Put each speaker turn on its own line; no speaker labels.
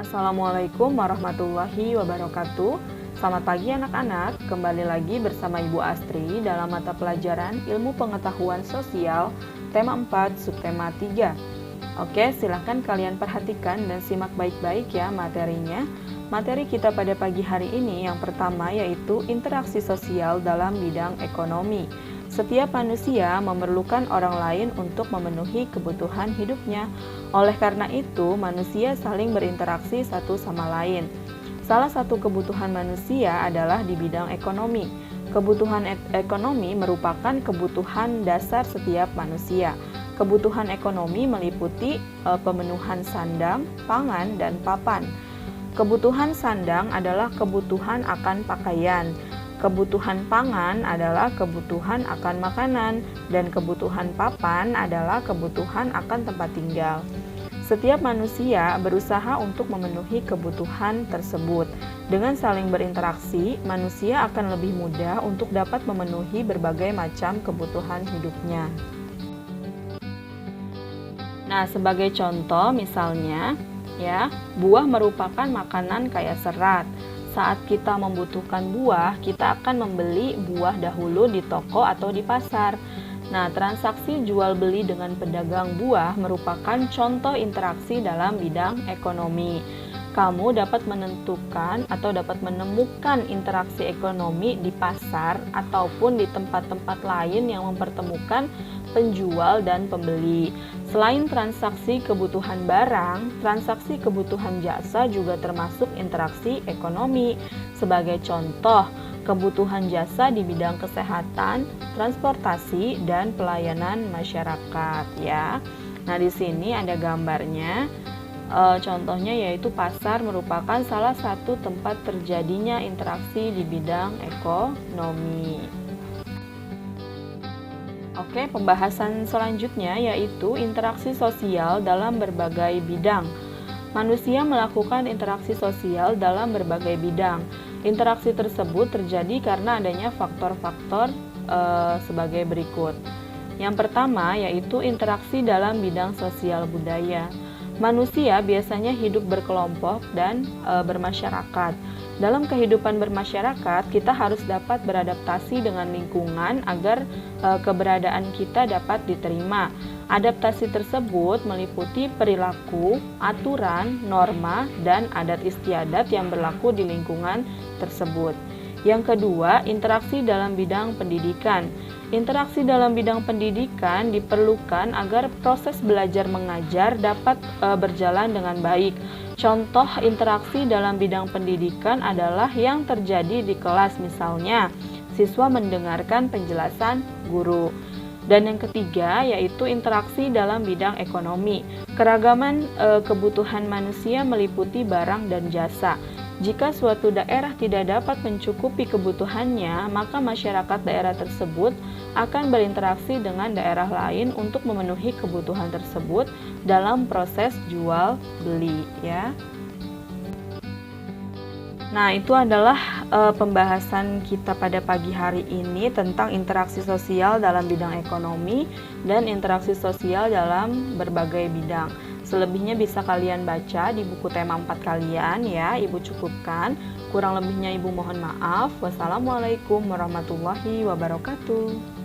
Assalamualaikum warahmatullahi wabarakatuh. Selamat pagi anak-anak, kembali lagi bersama Ibu Astri dalam mata pelajaran Ilmu Pengetahuan Sosial, tema 4, subtema 3. Oke, silahkan kalian perhatikan dan simak baik-baik ya materinya. Materi kita pada pagi hari ini yang pertama yaitu interaksi sosial dalam bidang ekonomi. Setiap manusia memerlukan orang lain untuk memenuhi kebutuhan hidupnya. Oleh karena itu, manusia saling berinteraksi satu sama lain. Salah satu kebutuhan manusia adalah di bidang ekonomi. Kebutuhan ekonomi merupakan kebutuhan dasar setiap manusia. Kebutuhan ekonomi meliputi pemenuhan sandang, pangan, dan papan. Kebutuhan sandang adalah kebutuhan akan pakaian. Kebutuhan pangan adalah kebutuhan akan makanan, dan kebutuhan papan adalah kebutuhan akan tempat tinggal. Setiap manusia berusaha untuk memenuhi kebutuhan tersebut. Dengan saling berinteraksi, manusia akan lebih mudah untuk dapat memenuhi berbagai macam kebutuhan hidupnya. Nah, sebagai contoh misalnya, ya, buah merupakan makanan kaya serat. Saat kita membutuhkan buah, kita akan membeli buah dahulu di toko atau di pasar. Nah, transaksi jual beli dengan pedagang buah merupakan contoh interaksi dalam bidang ekonomi. Kamu dapat menentukan atau dapat menemukan interaksi ekonomi di pasar ataupun di tempat-tempat lain yang mempertemukan penjual dan pembeli. Selain transaksi kebutuhan barang, transaksi kebutuhan jasa juga termasuk interaksi ekonomi. Sebagai contoh, kebutuhan jasa di bidang kesehatan, transportasi, dan pelayanan masyarakat ya. Nah, di sini ada gambarnya. Contohnya yaitu pasar merupakan salah satu tempat terjadinya interaksi di bidang ekonomi. Oke, pembahasan selanjutnya yaitu interaksi sosial dalam berbagai bidang. Manusia melakukan interaksi sosial dalam berbagai bidang. Interaksi tersebut terjadi karena adanya faktor-faktor sebagai berikut. Yang pertama yaitu interaksi dalam bidang sosial budaya. Manusia biasanya hidup berkelompok dan bermasyarakat. Dalam kehidupan bermasyarakat, kita harus dapat beradaptasi dengan lingkungan agar keberadaan kita dapat diterima. Adaptasi tersebut meliputi perilaku, aturan, norma, dan adat istiadat yang berlaku di lingkungan tersebut. Yang kedua, interaksi dalam bidang pendidikan. Interaksi dalam bidang pendidikan diperlukan agar proses belajar mengajar dapat berjalan dengan baik. Contoh interaksi dalam bidang pendidikan adalah yang terjadi di kelas, misalnya siswa mendengarkan penjelasan guru. Dan yang ketiga yaitu interaksi dalam bidang ekonomi. Keragaman kebutuhan manusia meliputi barang dan jasa. Jika suatu daerah tidak dapat mencukupi kebutuhannya, maka masyarakat daerah tersebut akan berinteraksi dengan daerah lain untuk memenuhi kebutuhan tersebut dalam proses jual beli ya. Nah, itu adalah pembahasan kita pada pagi hari ini tentang interaksi sosial dalam bidang ekonomi dan interaksi sosial dalam berbagai bidang. Selebihnya bisa kalian baca di buku tema 4 kalian ya. Ibu cukupkan. Kurang lebihnya Ibu mohon maaf. Wassalamualaikum warahmatullahi wabarakatuh.